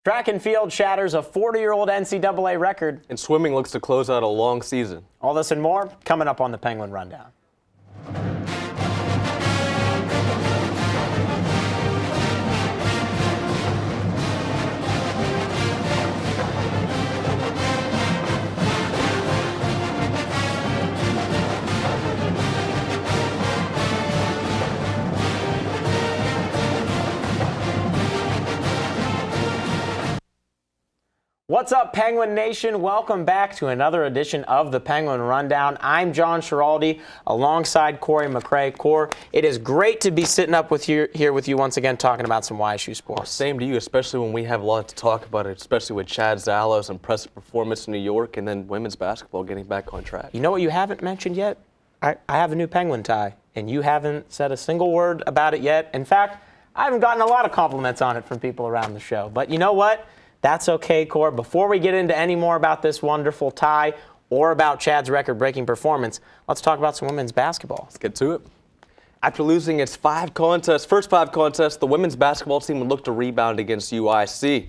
Track and field shatters a 40-year-old NCAA record. And swimming looks to close out a long season. All this and more coming up on the Penguin Rundown. What's up, Penguin Nation? Welcome back to another edition of the Penguin Rundown. I'm John Schiraldi alongside Corey McCray. Core, it is great to be sitting up with you here with you once again talking about some YSU sports. Same to you, especially when we have a lot to talk about, especially with Chad Zalo's impressive performance in New York and then women's basketball getting back on track. You know what you haven't mentioned yet? I have a new Penguin tie, and you haven't said a single word about it yet. In fact, I haven't gotten a lot of compliments on it from people around the show. But you know what? That's okay, Core. Before we get into any more about this wonderful tie or about Chad's record-breaking performance, let's talk about some women's basketball. Let's get to it. After losing its first five contests, the women's basketball team would look to rebound against UIC.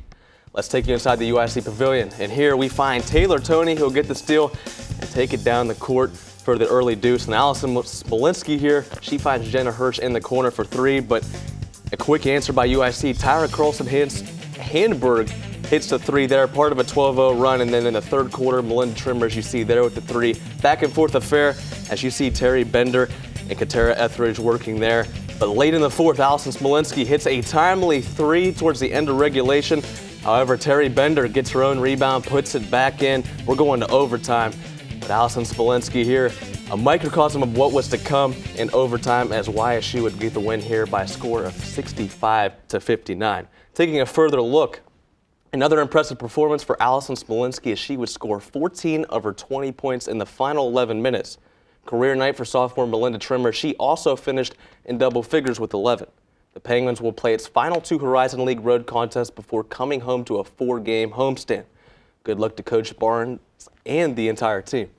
Let's take you inside the UIC pavilion. And here we find Taylor Toney, who'll get the steal and take it down the court for the early deuce. And Allison Smolinski here, she finds Jenna Hirsch in the corner for three, but a quick answer by UIC. Tyra Carlson-Handberg hits the three there, part of a 12-0 run, and then in the third quarter, Melinda Trimmer, as you see there with the three. Back and forth affair, as you see Terry Bender and Katara Etheridge working there. But late in the fourth, Allison Smolinski hits a timely three towards the end of regulation. However, Terry Bender gets her own rebound, puts it back in. We're going to overtime. But Allison Smolinski here, a microcosm of what was to come in overtime, as YSU would get the win here by a score of 65-59. Taking a further look, another impressive performance for Allison Smolinski as she would score 14 of her 20 points in the final 11 minutes. Career night for sophomore Melinda Trimmer. She also finished in double figures with 11. The Penguins will play its final two Horizon League road contests before coming home to a 4-game homestand. Good luck to Coach Barnes and the entire team.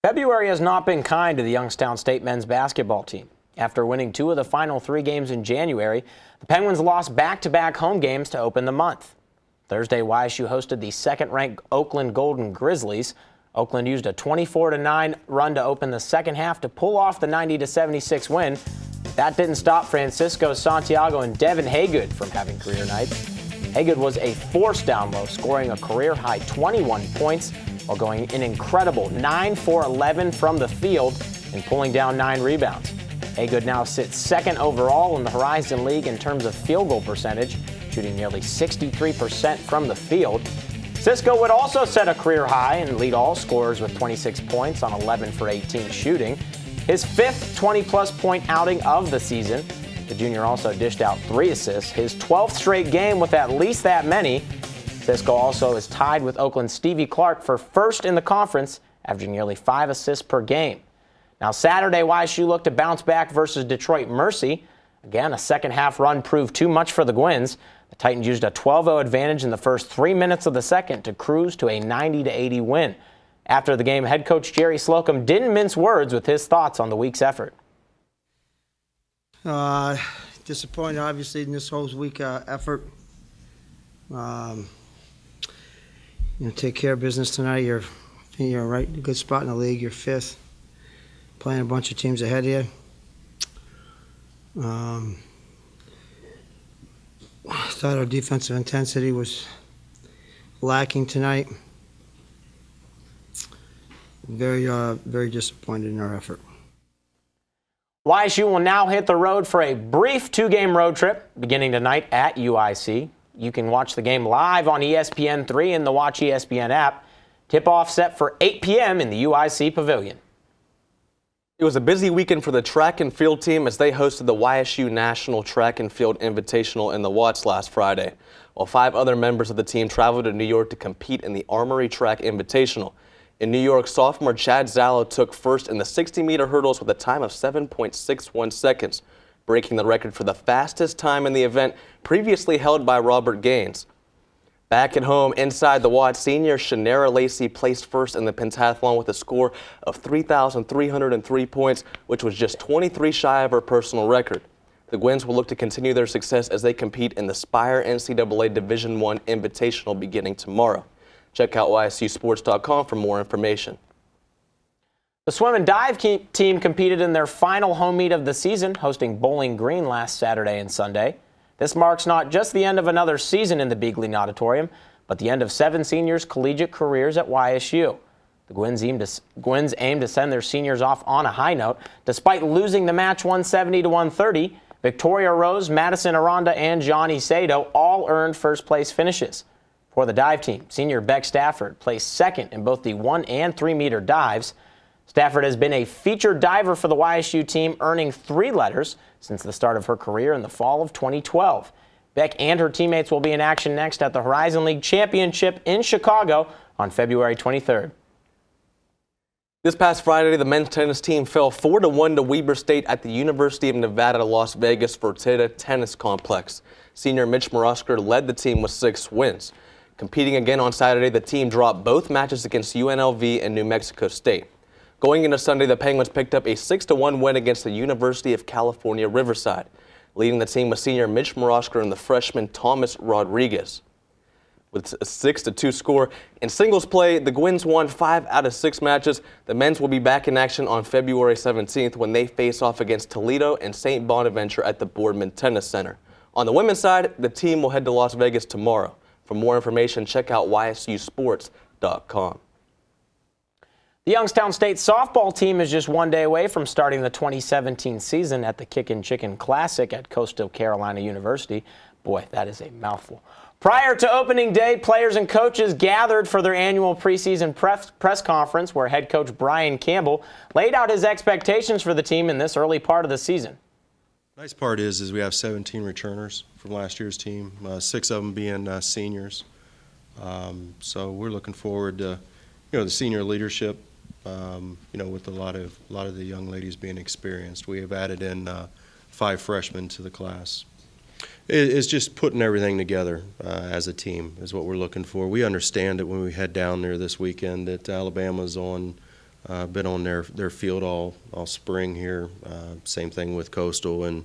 February has not been kind to the Youngstown State men's basketball team. After winning 2 of the final 3 games in January, the Penguins lost back-to-back home games to open the month. Thursday, YSU hosted the second-ranked Oakland Golden Grizzlies. Oakland used a 24-9 run to open the second half to pull off the 90-76 win. That didn't stop Francisco Santiago and Devin Haygood from having career nights. Haygood was a force down low, scoring a career-high 21 points while going an incredible 9-for-11 from the field and pulling down 9 rebounds. Haygood now sits second overall in the Horizon League in terms of field goal percentage, shooting nearly 63% from the field. Cisco would also set a career high and lead all scorers with 26 points on 11-for-18 shooting. His 5th 20-plus point outing of the season. The junior also dished out 3 assists, his 12th straight game with at least that many. Cisco also is tied with Oakland's Stevie Clark for first in the conference, averaging nearly 5 assists per game. Now Saturday, YSU looked to bounce back versus Detroit Mercy. Again, a second-half run proved too much for the Gwins. The Titans used a 12-0 advantage in the first 3 minutes of the second to cruise to a 90-80 win. After the game, head coach Jory Slocum didn't mince words with his thoughts on the week's effort. Disappointed, obviously, in this whole week effort. Take care of business tonight. You're right in a good spot in the league. You're 5th. Playing a bunch of teams ahead of you. I thought our defensive intensity was lacking tonight. Very disappointed in our effort. YSU will now hit the road for a brief 2-game road trip beginning tonight at UIC. You can watch the game live on ESPN3 and the Watch ESPN app. Tip-off set for 8 p.m. in the UIC Pavilion. It was a busy weekend for the track and field team as they hosted the YSU National Track and Field Invitational in the Watts last Friday, while 5 other members of the team traveled to New York to compete in the Armory Track Invitational. In New York, sophomore Chad Zalo took first in the 60-meter hurdles with a time of 7.61 seconds, breaking the record for the fastest time in the event previously held by Robert Gaines. Back at home, inside the Watts, senior Shanera Lacey placed first in the pentathlon with a score of 3,303 points, which was just 23 shy of her personal record. The Gwins will look to continue their success as they compete in the Spire NCAA Division I Invitational beginning tomorrow. Check out YSUSports.com for more information. The swim and dive team competed in their final home meet of the season, hosting Bowling Green last Saturday and Sunday. This marks not just the end of another season in the Bieglin Auditorium, but the end of 7 seniors' collegiate careers at YSU. The Gwins aim to send their seniors off on a high note. Despite losing the match 170-130, Victoria Rose, Madison Aranda, and Johnny Sato all earned first-place finishes. For the dive team, senior Beck Stafford placed second in both the 1 and 3 meter dives. Stafford has been a featured diver for the YSU team, earning 3 letters since the start of her career in the fall of 2012. Beck and her teammates will be in action next at the Horizon League Championship in Chicago on February 23rd. This past Friday, the men's tennis team fell 4-1 to Weber State at the University of Nevada, Las Vegas Fertitta Tennis Complex. Senior Mitch Morosker led the team with 6 wins. Competing again on Saturday, the team dropped both matches against UNLV and New Mexico State. Going into Sunday, the Penguins picked up a 6-1 win against the University of California, Riverside. Leading the team was senior Mitch Morosker and the freshman Thomas Rodriguez. With a 6-2 score in singles play, the Gwins won 5 out of 6 matches. The men's will be back in action on February 17th when they face off against Toledo and St. Bonaventure at the Boardman Tennis Center. On the women's side, the team will head to Las Vegas tomorrow. For more information, check out YSUSports.com. The Youngstown State softball team is just 1 day away from starting the 2017 season at the Kickin' Chicken Classic at Coastal Carolina University. Boy, that is a mouthful. Prior to opening day, players and coaches gathered for their annual preseason press conference where head coach Brian Campbell laid out his expectations for the team in this early part of the season. Nice part is we have 17 returners from last year's team, 6 of them being seniors. So we're looking forward to, the senior leadership. With a lot of the young ladies being experienced. We have added in 5 freshmen to the class. It's just putting everything together as a team is what we're looking for. We understand that when we head down there this weekend that Alabama's been on their field all spring here. Same thing with Coastal, and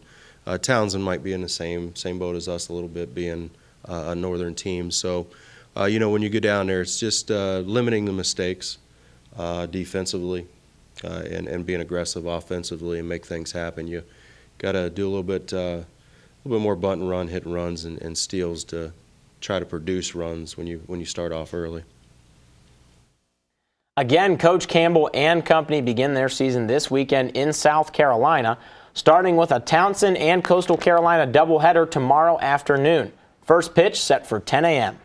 Townsend might be in the same boat as us a little bit, being a northern team. So, when you go down there, it's just limiting the mistakes defensively and being aggressive offensively and make things happen. You got to do a little bit more bunt and run, hit and runs, and steals to try to produce runs when you start off early. Again, Coach Campbell and company begin their season this weekend in South Carolina, starting with a Townsend and Coastal Carolina doubleheader tomorrow afternoon. First pitch set for 10 a.m.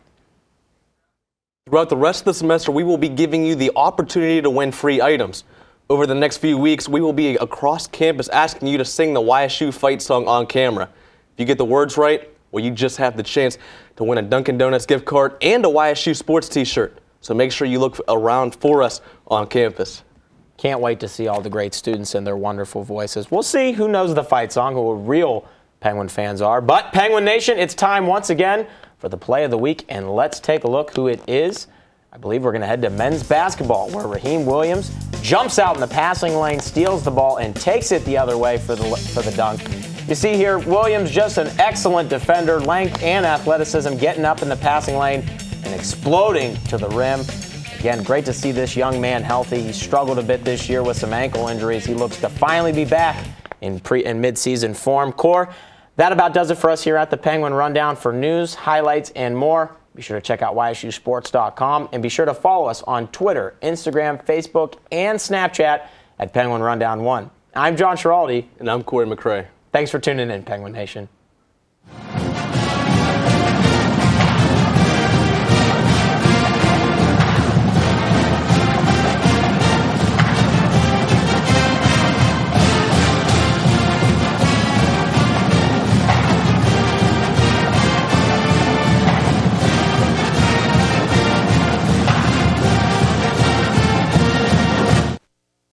Throughout the rest of the semester, we will be giving you the opportunity to win free items. Over the next few weeks, we will be across campus asking you to sing the YSU fight song on camera. If you get the words right, well, you just have the chance to win a Dunkin' Donuts gift card and a YSU sports t-shirt. So make sure you look around for us on campus. Can't wait to see all the great students and their wonderful voices. We'll see who knows the fight song, who real Penguin fans are. But Penguin Nation, it's time once again for the play of the week, and let's take a look who it is. I believe we're going to head to men's basketball, where Raheem Williams jumps out in the passing lane, steals the ball, and takes it the other way for the dunk. You see here, Williams, just an excellent defender, length and athleticism, getting up in the passing lane and exploding to the rim. Again, great to see this young man healthy. He struggled a bit this year with some ankle injuries. He looks to finally be back in mid-season form. Core, that about does it for us here at the Penguin Rundown. For news, highlights, and more, be sure to check out YSUSports.com and be sure to follow us on Twitter, Instagram, Facebook, and Snapchat at Penguin Rundown 1. I'm John Schiraldi. And I'm Corey McCray. Thanks for tuning in, Penguin Nation.